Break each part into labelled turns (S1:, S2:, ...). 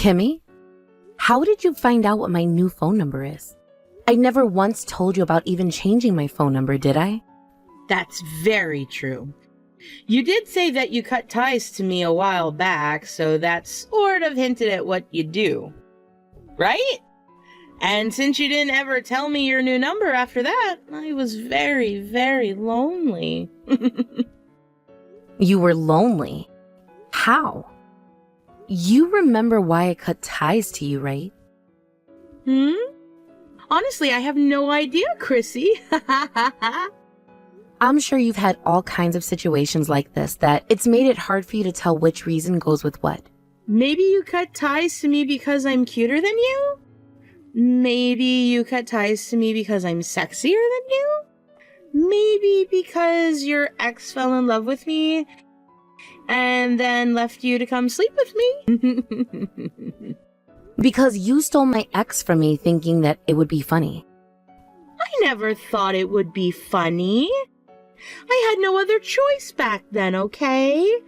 S1: Kimmy, how did you find out what my new phone number is? I never once told you about even changing my phone number, did I?
S2: That's very true. You did say that you cut ties to me a while back, so that sort of hinted at what you do. Right? And since you didn't ever tell me your new number after that, I was very, very lonely.
S1: You were lonely? How? You remember why I cut ties to you, right?
S2: Honestly, I have no idea, Chrissy.
S1: I'm sure you've had all kinds of situations like this that it's made it hard for you to tell which reason goes with what.
S2: Maybe you cut ties to me because I'm cuter than you? Maybe you cut ties to me because I'm sexier than you? Maybe because your ex fell in love with me and then left you to come sleep with me?
S1: Because you stole my ex from me thinking that it would be funny.
S2: I never thought it would be funny. I had no other choice back then, okay?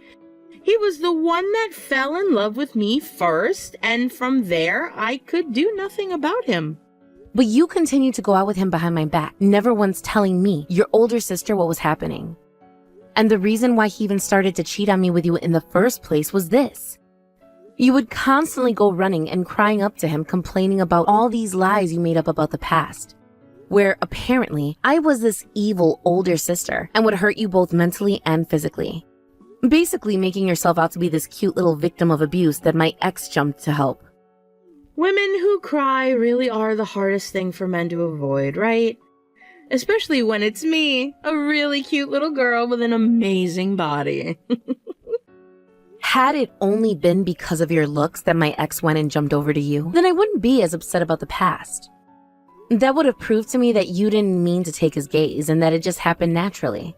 S2: He was the one that fell in love with me first, and from there, I could do nothing about him.
S1: But you continued to go out with him behind my back, never once telling me, your older sister, what was happening. And the reason why he even started to cheat on me with you in the first place was this. You would constantly go running and crying up to him, complaining about all these lies you made up about the past, where apparently I was this evil older sister and would hurt you both mentally and physically. Basically making yourself out to be this cute little victim of abuse that my ex jumped to help.
S2: Women who cry really are the hardest thing for men to avoid, right? Especially when it's me, a really cute little girl with an amazing body.
S1: Had it only been because of your looks that my ex went and jumped over to you, then I wouldn't be as upset about the past. That would have proved to me that you didn't mean to take his gaze and that it just happened naturally.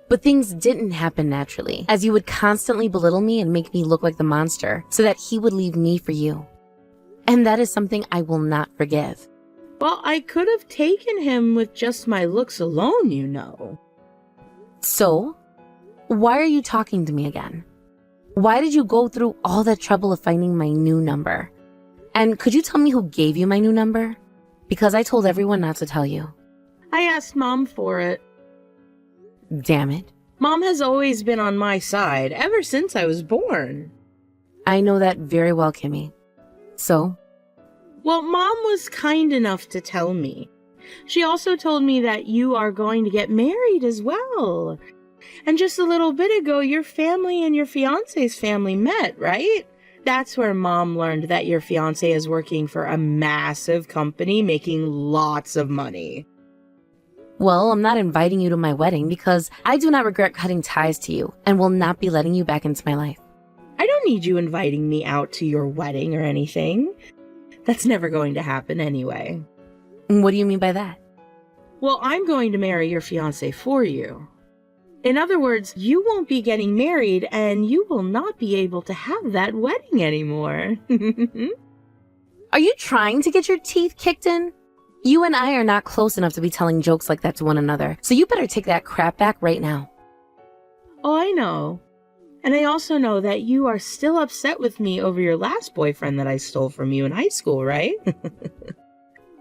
S1: But things didn't happen naturally, as you would constantly belittle me and make me look like the monster so that he would leave me for you. And that is something I will not forgive.
S2: Well, I could have taken him with just my looks alone, you know.
S1: So, why are you talking to me again? Why did you go through all that trouble of finding my new number? And could you tell me who gave you my new number? Because I told everyone not to tell you.
S2: I asked Mom for it.
S1: Damn it.
S2: Mom has always been on my side, ever since I was born.
S1: I know that very well, Kimmy. So?
S2: Well, Mom was kind enough to tell me. She also told me that you are going to get married as well. And just a little bit ago, your family and your fiancé's family met, right? That's where Mom learned that your fiancé is working for a massive company making lots of money.
S1: Well, I'm not inviting you to my wedding because I do not regret cutting ties to you and will not be letting you back into my life.
S2: I don't need you inviting me out to your wedding or anything. That's never going to happen anyway.
S1: What do you mean by that?
S2: Well, I'm going to marry your fiancé for you. In other words, you won't be getting married and you will not be able to have that wedding anymore.
S1: Are you trying to get your teeth kicked in? You and I are not close enough to be telling jokes like that to one another, so you better take that crap back right now.
S2: Oh, I know. And I also know that you are still upset with me over your last boyfriend that I stole from you in high school, right?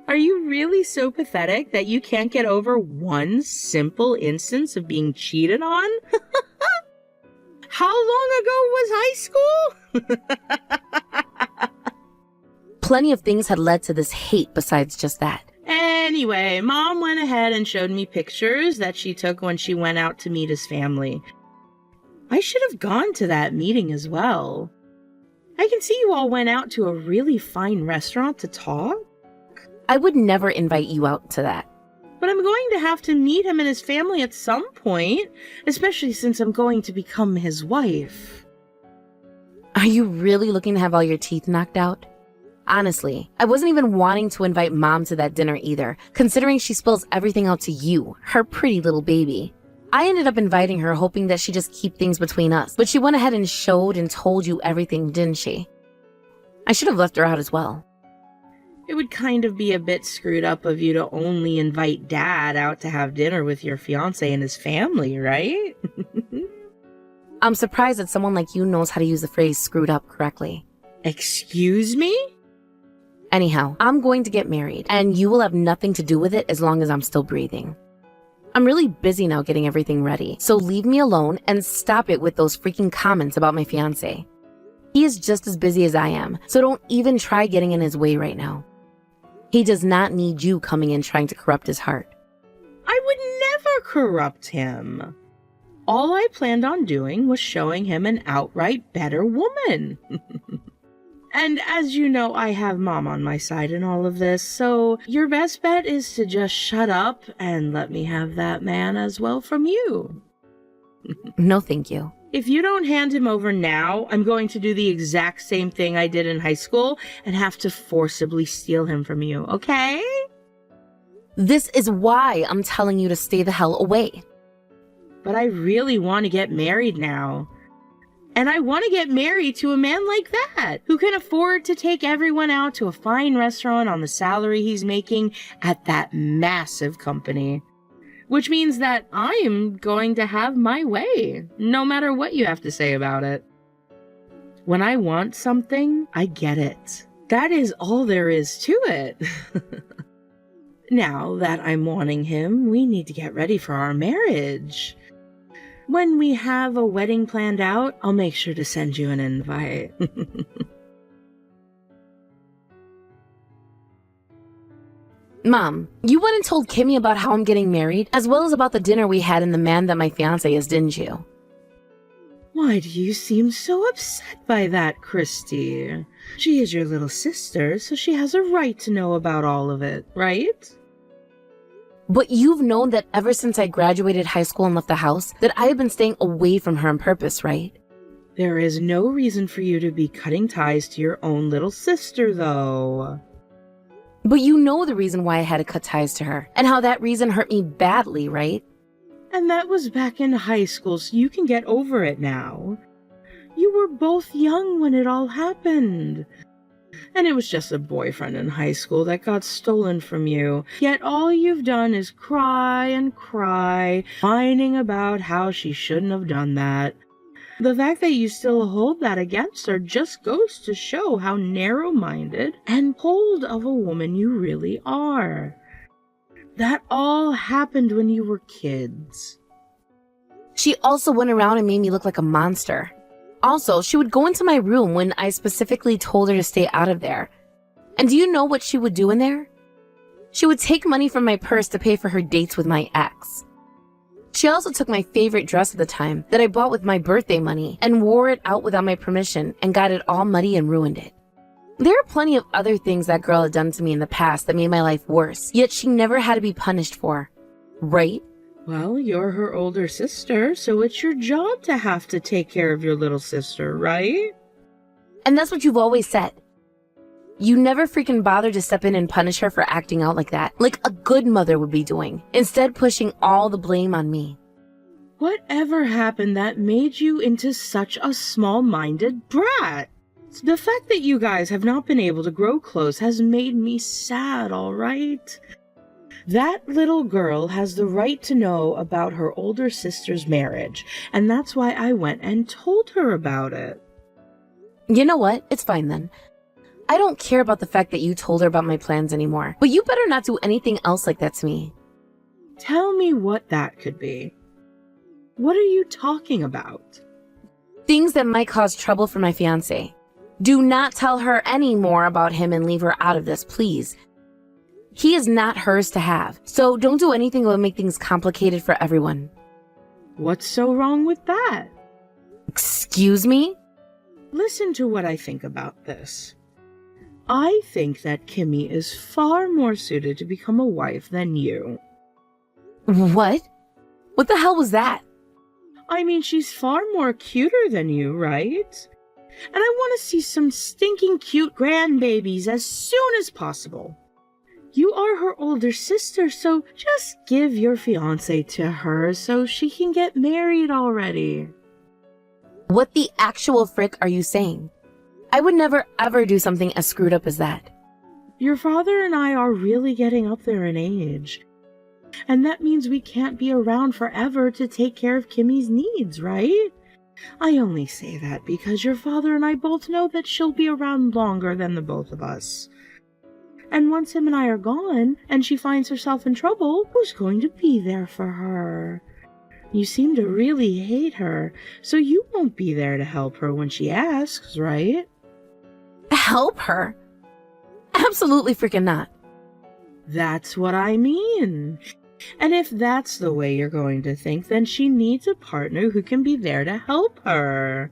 S2: Are you really so pathetic that you can't get over one simple instance of being cheated on? How long ago was high school?
S1: Plenty of things had led to this hate besides just that.
S2: Anyway, Mom went ahead and showed me pictures that she took when she went out to meet his family. I should have gone to that meeting as well. I can see you all went out to a really fine restaurant to talk.
S1: I would never invite you out to that.
S2: But I'm going to have to meet him and his family at some point, especially since I'm going to become his wife.
S1: Are you really looking to have all your teeth knocked out? Honestly, I wasn't even wanting to invite Mom to that dinner either, considering she spills everything out to you, her pretty little baby. I ended up inviting her hoping that she'd just keep things between us, but she went ahead and showed and told you everything, didn't she? I should have left her out as well.
S2: It would kind of be a bit screwed up of you to only invite Dad out to have dinner with your fiancé and his family, right?
S1: I'm surprised that someone like you knows how to use the phrase screwed up correctly.
S2: Excuse me?
S1: Anyhow, I'm going to get married, and you will have nothing to do with it as long as I'm still breathing. I'm really busy now getting everything ready, so leave me alone and stop it with those freaking comments about my fiancé. He is just as busy as I am, so don't even try getting in his way right now. He does not need you coming in trying to corrupt his heart.
S2: I would never corrupt him. All I planned on doing was showing him an outright better woman. And as you know, I have Mom on my side in all of this, so your best bet is to just shut up and let me have that man as well from you.
S1: No, thank you.
S2: If you don't hand him over now, I'm going to do the exact same thing I did in high school and have to forcibly steal him from you, okay?
S1: This is why I'm telling you to stay the hell away.
S2: But I really want to get married now. And I want to get married to a man like that, who can afford to take everyone out to a fine restaurant on the salary he's making at that massive company. Which means that I am going to have my way, no matter what you have to say about it. When I want something, I get it. That is all there is to it. Now that I'm wanting him, we need to get ready for our marriage. When we have a wedding planned out, I'll make sure to send you an invite.
S1: Mom, you went and told Kimmy about how I'm getting married, as well as about the dinner we had and the man that my fiancé is, didn't you?
S2: Why do you seem so upset by that, Christy? She is your little sister, so she has a right to know about all of it, right?
S1: But you've known that ever since I graduated high school and left the house, that I have been staying away from her on purpose, right?
S2: There is no reason for you to be cutting ties to your own little sister, though.
S1: But you know the reason why I had to cut ties to her, and how that reason hurt me badly, right?
S2: And that was back in high school, so you can get over it now. You were both young when it all happened. And it was just a boyfriend in high school that got stolen from you. Yet all you've done is cry and cry, whining about how she shouldn't have done that. The fact that you still hold that against her just goes to show how narrow-minded and cold of a woman you really are. That all happened when you were kids.
S1: She also went around and made me look like a monster. Also, she would go into my room when I specifically told her to stay out of there. And do you know what she would do in there? She would take money from my purse to pay for her dates with my ex. She also took my favorite dress at the time that I bought with my birthday money and wore it out without my permission and got it all muddy and ruined it. There are plenty of other things that girl had done to me in the past that made my life worse, yet she never had to be punished for. Right?
S2: Well, you're her older sister, so it's your job to have to take care of your little sister, right?
S1: And that's what you've always said. You never freaking bothered to step in and punish her for acting out like that, like a good mother would be doing, instead pushing all the blame on me.
S2: Whatever happened that made you into such a small-minded brat? The fact that you guys have not been able to grow close has made me sad, all right? That little girl has the right to know about her older sister's marriage, and that's why I went and told her about it.
S1: You know what? It's fine then. I don't care about the fact that you told her about my plans anymore, but you better not do anything else like that to me.
S2: Tell me what that could be. What are you talking about?
S1: Things that might cause trouble for my fiancé. Do not tell her any more about him and leave her out of this, please. He is not hers to have, so don't do anything that will make things complicated for everyone.
S2: What's so wrong with that?
S1: Excuse me?
S2: Listen to what I think about this. I think that Kimmy is far more suited to become a wife than you.
S1: What? What the hell was that?
S2: I mean, she's far more cuter than you, right? And I want to see some stinking cute grandbabies as soon as possible. You are her older sister, so just give your fiancé to her so she can get married already.
S1: What the actual frick are you saying? I would never ever do something as screwed up as that.
S2: Your father and I are really getting up there in age. And that means we can't be around forever to take care of Kimmy's needs, right? I only say that because your father and I both know that she'll be around longer than the both of us. And once him and I are gone, and she finds herself in trouble, who's going to be there for her? You seem to really hate her, so you won't be there to help her when she asks, right?
S1: Help her? Absolutely freaking not.
S2: That's what I mean. And if that's the way you're going to think, then she needs a partner who can be there to help her.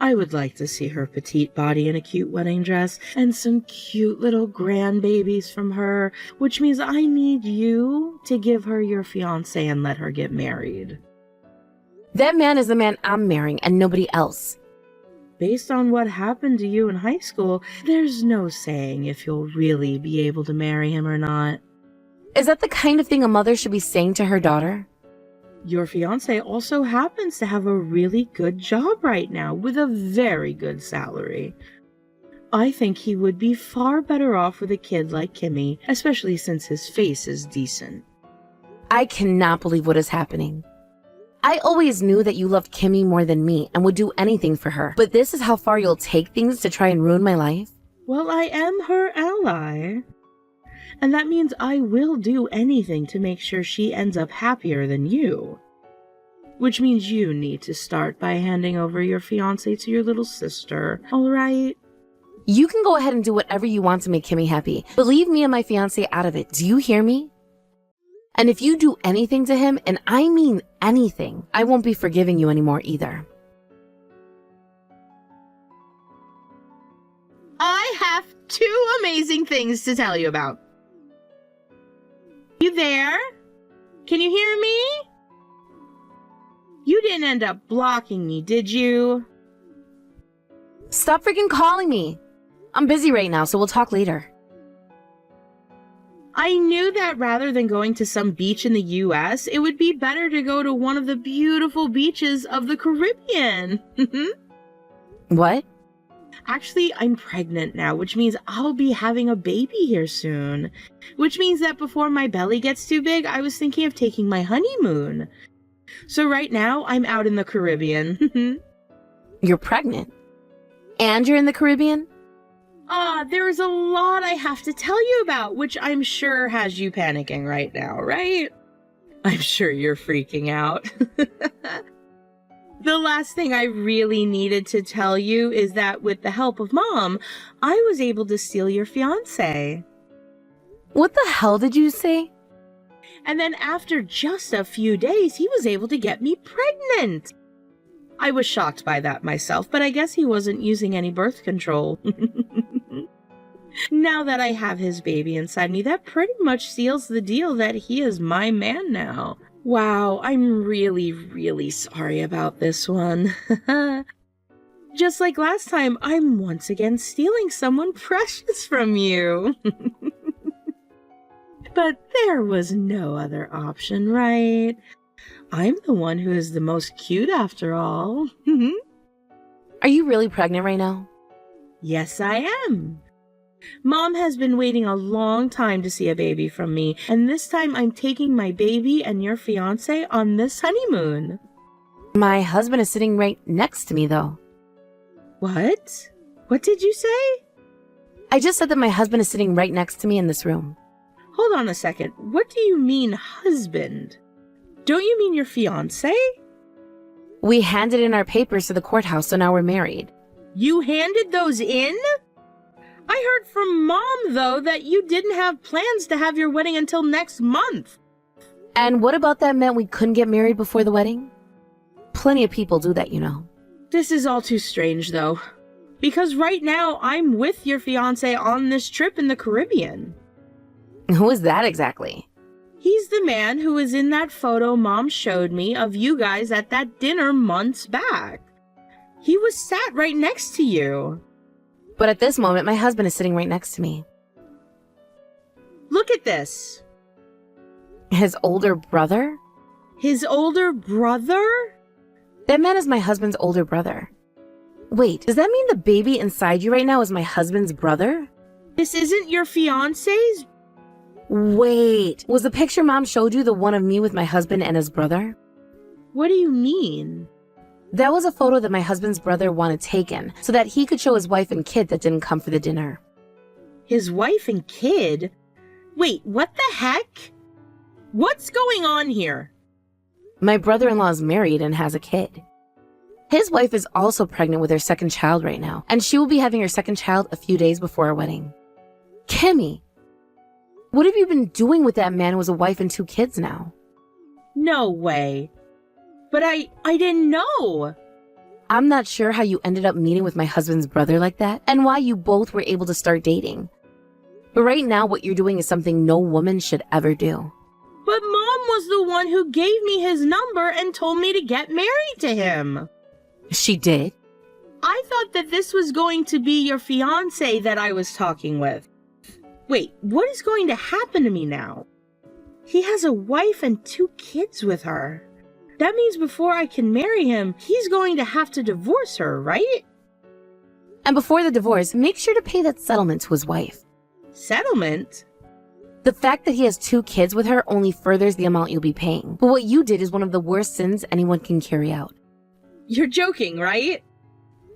S2: I would like to see her petite body in a cute wedding dress and some cute little grandbabies from her, which means I need you to give her your fiancé and let her get married.
S1: That man is the man I'm marrying and nobody else.
S2: Based on what happened to you in high school, there's no saying if you'll really be able to marry him or not.
S1: Is that the kind of thing a mother should be saying to her daughter?
S2: Your fiancé also happens to have a really good job right now with a very good salary. I think he would be far better off with a kid like Kimmy, especially since his face is decent.
S1: I cannot believe what is happening. I always knew that you loved Kimmy more than me and would do anything for her, but this is how far you'll take things to try and ruin my life?
S2: Well, I am her ally. And that means I will do anything to make sure she ends up happier than you. Which means you need to start by handing over your fiancé to your little sister, alright?
S1: You can go ahead and do whatever you want to make Kimmy happy, but leave me and my fiancé out of it. Do you hear me? And if you do anything to him, and I mean anything, I won't be forgiving you anymore either.
S2: I have 2 amazing things to tell you about. You there? Can you hear me? You didn't end up blocking me, did you?
S1: Stop freaking calling me. I'm busy right now, so we'll talk later.
S2: I knew that rather than going to some beach in the US, it would be better to go to one of the beautiful beaches of the Caribbean.
S1: What?
S2: Actually, I'm pregnant now, which means I'll be having a baby here soon. Which means that before my belly gets too big, I was thinking of taking my honeymoon. So right now, I'm out in the Caribbean.
S1: You're pregnant? And you're in the Caribbean?
S2: There's a lot I have to tell you about, which I'm sure has you panicking right now, right? I'm sure you're freaking out. The last thing I really needed to tell you is that with the help of Mom, I was able to steal your fiancé.
S1: What the hell did you say?
S2: And then after just a few days, he was able to get me pregnant. I was shocked by that myself, but I guess he wasn't using any birth control. Now that I have his baby inside me, that pretty much seals the deal that he is my man now. Wow, I'm really, really sorry about this one. Just like last time, I'm once again stealing someone precious from you. But there was no other option, right? I'm the one who is the most cute after all.
S1: Are you really pregnant right now?
S2: Yes, I am. Mom has been waiting a long time to see a baby from me, and this time I'm taking my baby and your fiancé on this honeymoon.
S1: My husband is sitting right next to me, though.
S2: What? What did you say?
S1: I just said that my husband is sitting right next to me in this room.
S2: Hold on a second. What do you mean, husband? Don't you mean your fiancé?
S1: We handed in our papers to the courthouse, so now we're married.
S2: You handed those in? I heard from Mom, though, that you didn't have plans to have your wedding until next month.
S1: And what about that meant we couldn't get married before the wedding? Plenty of people do that, you know.
S2: This is all too strange, though. Because right now, I'm with your fiancé on this trip in the Caribbean.
S1: Who is that exactly?
S2: He's the man who was in that photo Mom showed me of you guys at that dinner months back. He was sat right next to you.
S1: But at this moment, my husband is sitting right next to me.
S2: Look at this.
S1: His older brother?
S2: His older brother?
S1: That man is my husband's older brother. Wait, does that mean the baby inside you right now is my husband's brother?
S2: This isn't your fiancé's?
S1: Wait, was the picture Mom showed you the one of me with my husband and his brother?
S2: What do you mean?
S1: That was a photo that my husband's brother wanted taken so that he could show his wife and kid that didn't come for the dinner.
S2: His wife and kid? Wait, what the heck? What's going on here?
S1: My brother-in-law is married and has a kid. His wife is also pregnant with her second child right now, and she will be having her second child a few days before our wedding. Kimmy, what have you been doing with that man who has a wife and 2 kids now?
S2: No way. But I didn't know.
S1: I'm not sure how you ended up meeting with my husband's brother like that, and why you both were able to start dating. But right now, what you're doing is something no woman should ever do.
S2: But Mom was the one who gave me his number and told me to get married to him.
S1: She did?
S2: I thought that this was going to be your fiancé that I was talking with. Wait, what is going to happen to me now? He has a wife and 2 kids with her. That means before I can marry him, he's going to have to divorce her, right?
S1: And before the divorce, make sure to pay that settlement to his wife.
S2: Settlement?
S1: The fact that he has 2 kids with her only furthers the amount you'll be paying. But what you did is one of the worst sins anyone can carry out.
S2: You're joking, right?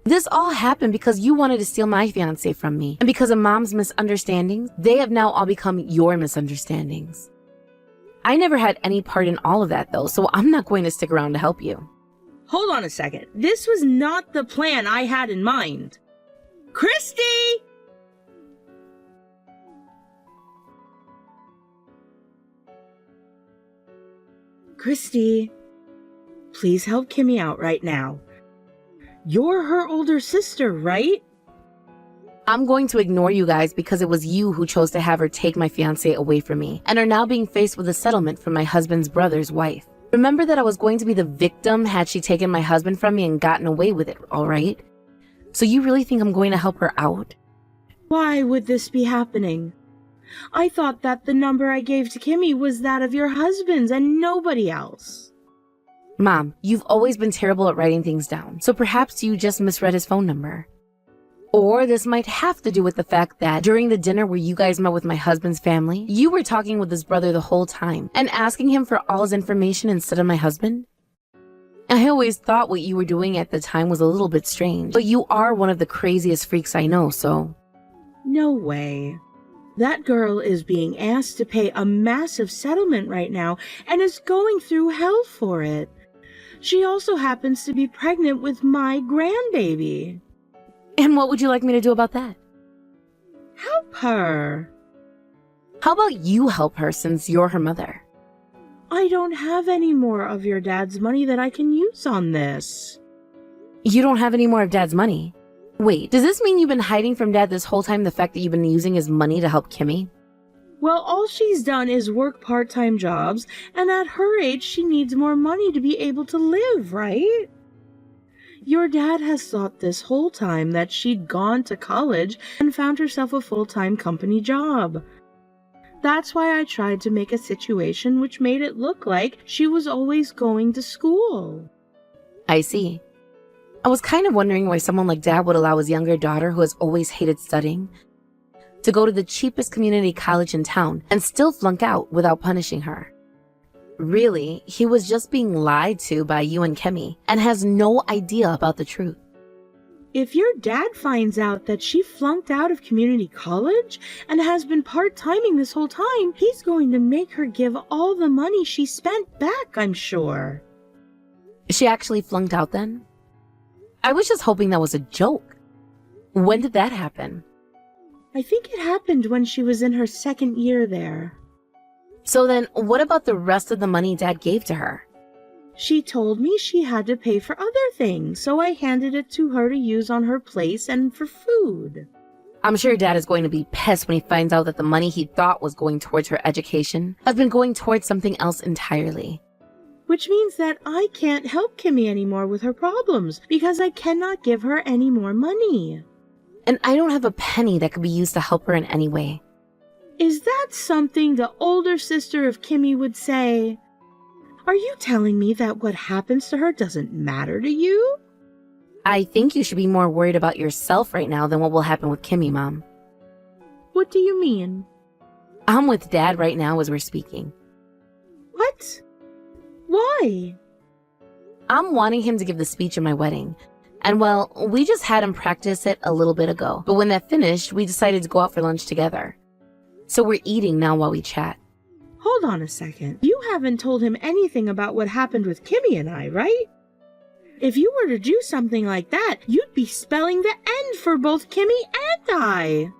S1: This all happened because you wanted to steal my fiancé from me. And because of Mom's misunderstandings, they have now all become your misunderstandings. I never had any part in all of that though, so I'm not going to stick around to help you.
S2: Hold on a second. This was not the plan I had in mind. Christy! Christy, please help Kimmy out right now. You're her older sister, right?
S1: I'm going to ignore you guys because it was you who chose to have her take my fiancé away from me and are now being faced with a settlement from my husband's brother's wife. Remember that I was going to be the victim had she taken my husband from me and gotten away with it, all right? So you really think I'm going to help her out?
S2: Why would this be happening? I thought that the number I gave to Kimmy was that of your husband's and nobody else.
S1: Mom, you've always been terrible at writing things down, so perhaps you just misread his phone number. Or this might have to do with the fact that during the dinner where you guys met with my husband's family, you were talking with his brother the whole time and asking him for all his information instead of my husband. I always thought what you were doing at the time was a little bit strange, but you are one of the craziest freaks I know, so...
S2: No way. That girl is being asked to pay a massive settlement right now and is going through hell for it. She also happens to be pregnant with my grandbaby.
S1: And what would you like me to do about that?
S2: Help her.
S1: How about you help her since you're her mother?
S2: I don't have any more of your dad's money that I can use on this.
S1: You don't have any more of Dad's money? Wait, does this mean you've been hiding from Dad this whole time the fact that you've been using his money to help Kimmy?
S2: Well, all she's done is work part-time jobs, and at her age she needs more money to be able to live, right? Your dad has thought this whole time that she'd gone to college and found herself a full-time company job. That's why I tried to make a situation which made it look like she was always going to school.
S1: I see. I was kind of wondering why someone like Dad would allow his younger daughter, who has always hated studying, to go to the cheapest community college in town and still flunk out without punishing her. Really, he was just being lied to by you and Kimmy and has no idea about the truth.
S2: If your dad finds out that she flunked out of community college and has been part-timing this whole time, he's going to make her give all the money she spent back, I'm sure.
S1: She actually flunked out then? I was just hoping that was a joke. When did that happen?
S2: I think it happened when she was in her 2nd year there.
S1: So then, what about the rest of the money Dad gave to her?
S2: She told me she had to pay for other things, so I handed it to her to use on her place and for food.
S1: I'm sure Dad is going to be pissed when he finds out that the money he thought was going towards her education has been going towards something else entirely.
S2: Which means that I can't help Kimmy anymore with her problems because I cannot give her any more money.
S1: And I don't have a penny that could be used to help her in any way.
S2: Is that something the older sister of Kimmy would say? Are you telling me that what happens to her doesn't matter to you?
S1: I think you should be more worried about yourself right now than what will happen with Kimmy, Mom.
S2: What do you mean?
S1: I'm with Dad right now as we're speaking.
S2: What? Why?
S1: I'm wanting him to give the speech at my wedding. And well, we just had him practice it a little bit ago. But when that finished, we decided to go out for lunch together. So we're eating now while we chat.
S2: Hold on a second. You haven't told him anything about what happened with Kimmy and I, right? If you were to do something like that, you'd be spelling the end for both Kimmy and I.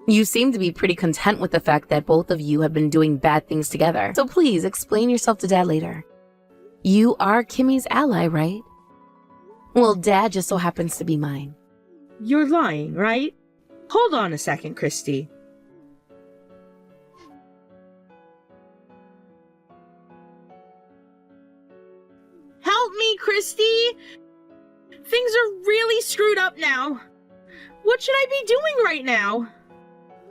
S1: You seem to be pretty content with the fact that both of you have been doing bad things together. So please explain yourself to Dad later. You are Kimmy's ally, right? Well, Dad just so happens to be mine.
S2: You're lying, right? Hold on a second, Christy. Help me, Christy! Things are really screwed up now. What should I be doing right now?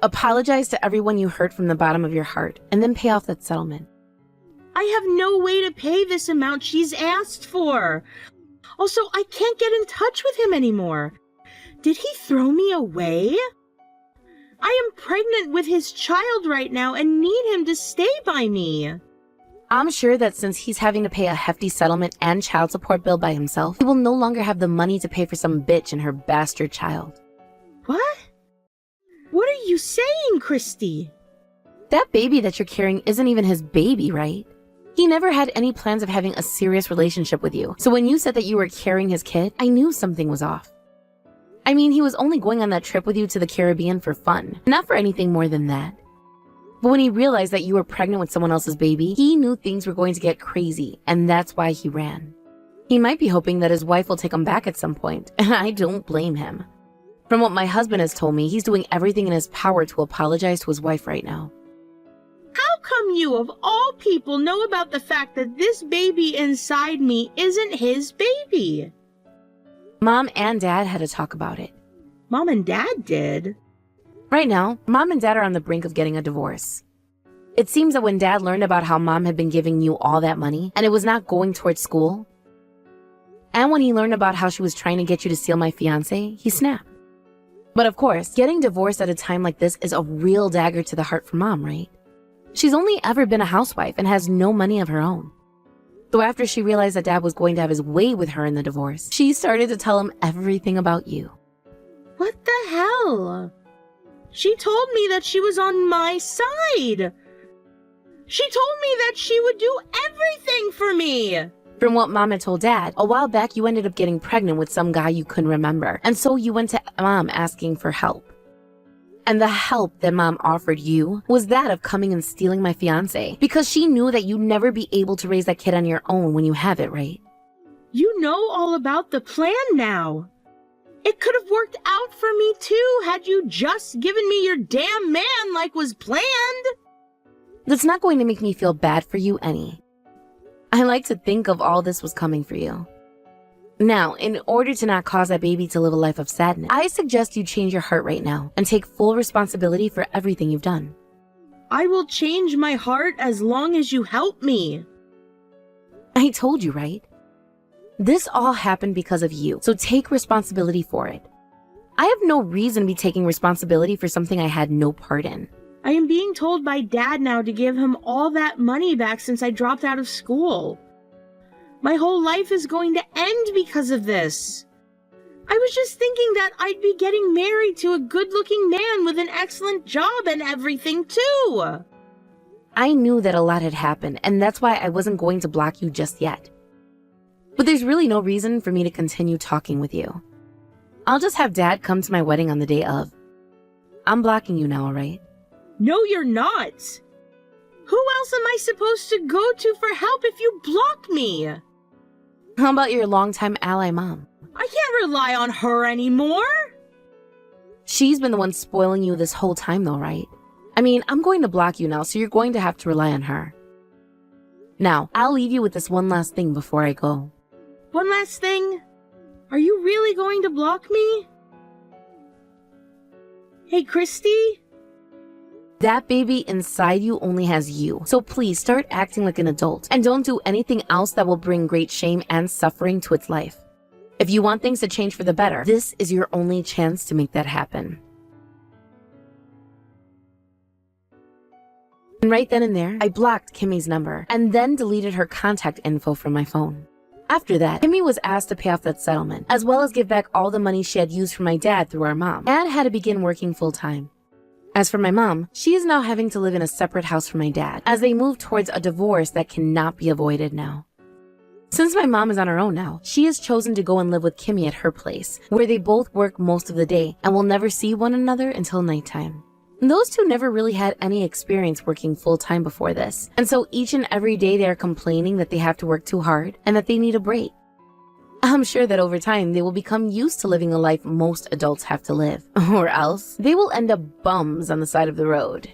S1: Apologize to everyone you hurt from the bottom of your heart, and then pay off that settlement.
S2: I have no way to pay this amount she's asked for. Also, I can't get in touch with him anymore. Did he throw me away? I am pregnant with his child right now and need him to stay by me.
S1: I'm sure that since he's having to pay a hefty settlement and child support bill by himself, he will no longer have the money to pay for some bitch and her bastard child.
S2: What? What are you saying, Christy?
S1: That baby that you're carrying isn't even his baby, right? He never had any plans of having a serious relationship with you. So when you said that you were carrying his kid, I knew something was off. I mean, he was only going on that trip with you to the Caribbean for fun, not for anything more than that. But when he realized that you were pregnant with someone else's baby, he knew things were going to get crazy, and that's why he ran. He might be hoping that his wife will take him back at some point, and I don't blame him. From what my husband has told me, he's doing everything in his power to apologize to his wife right now.
S2: How come you, of all people, know about the fact that this baby inside me isn't his baby?
S1: Mom and Dad had to talk about it.
S2: Mom and Dad did?
S1: Right now, Mom and Dad are on the brink of getting a divorce. It seems that when Dad learned about how Mom had been giving you all that money, and it was not going towards school, and when he learned about how she was trying to get you to steal my fiancé, he snapped. But of course, getting divorced at a time like this is a real dagger to the heart for Mom, right? She's only ever been a housewife and has no money of her own. So after she realized that Dad was going to have his way with her in the divorce, she started to tell him everything about you.
S2: What the hell? She told me that she was on my side. She told me that she would do everything for me.
S1: From what Mom had told Dad, a while back you ended up getting pregnant with some guy you couldn't remember, and so you went to Mom asking for help. And the help that Mom offered you was that of coming and stealing my fiancé, because she knew that you'd never be able to raise that kid on your own when you have it, right?
S2: You know all about the plan now. It could have worked out for me too had you just given me your damn man like was planned.
S1: That's not going to make me feel bad for you any. I like to think of all this was coming for you. Now, in order to not cause that baby to live a life of sadness, I suggest you change your heart right now and take full responsibility for everything you've done.
S2: I will change my heart as long as you help me.
S1: I told you, right? This all happened because of you, so take responsibility for it. I have no reason to be taking responsibility for something I had no part in.
S2: I am being told by Dad now to give him all that money back since I dropped out of school. My whole life is going to end because of this. I was just thinking that I'd be getting married to a good-looking man with an excellent job and everything too.
S1: I knew that a lot had happened, and that's why I wasn't going to block you just yet. But there's really no reason for me to continue talking with you. I'll just have Dad come to my wedding on the day of. I'm blocking you now, alright?
S2: No, you're not. Who else am I supposed to go to for help if you block me?
S1: How about your longtime ally Mom?
S2: I can't rely on her anymore.
S1: She's been the one spoiling you this whole time though, right? I mean, I'm going to block you now, so you're going to have to rely on her. Now, I'll leave you with this one last thing before I go.
S2: One last thing? Are you really going to block me? Hey, Christy?
S1: That baby inside you only has you, so please start acting like an adult and don't do anything else that will bring great shame and suffering to its life. If you want things to change for the better, this is your only chance to make that happen. And right then and there, I blocked Kimmy's number and then deleted her contact info from my phone. After that, Kimmy was asked to pay off that settlement, as well as give back all the money she had used for my dad through our mom, and had to begin working full-time. As for my mom, she is now having to live in a separate house from my dad, as they move towards a divorce that cannot be avoided now. Since my mom is on her own now, she has chosen to go and live with Kimmy at her place, where they both work most of the day and will never see one another until nighttime. Those two never really had any experience working full-time before this, and so each and every day they are complaining that they have to work too hard and that they need a break. I'm sure that over time they will become used to living a life most adults have to live, or else they will end up bums on the side of the road.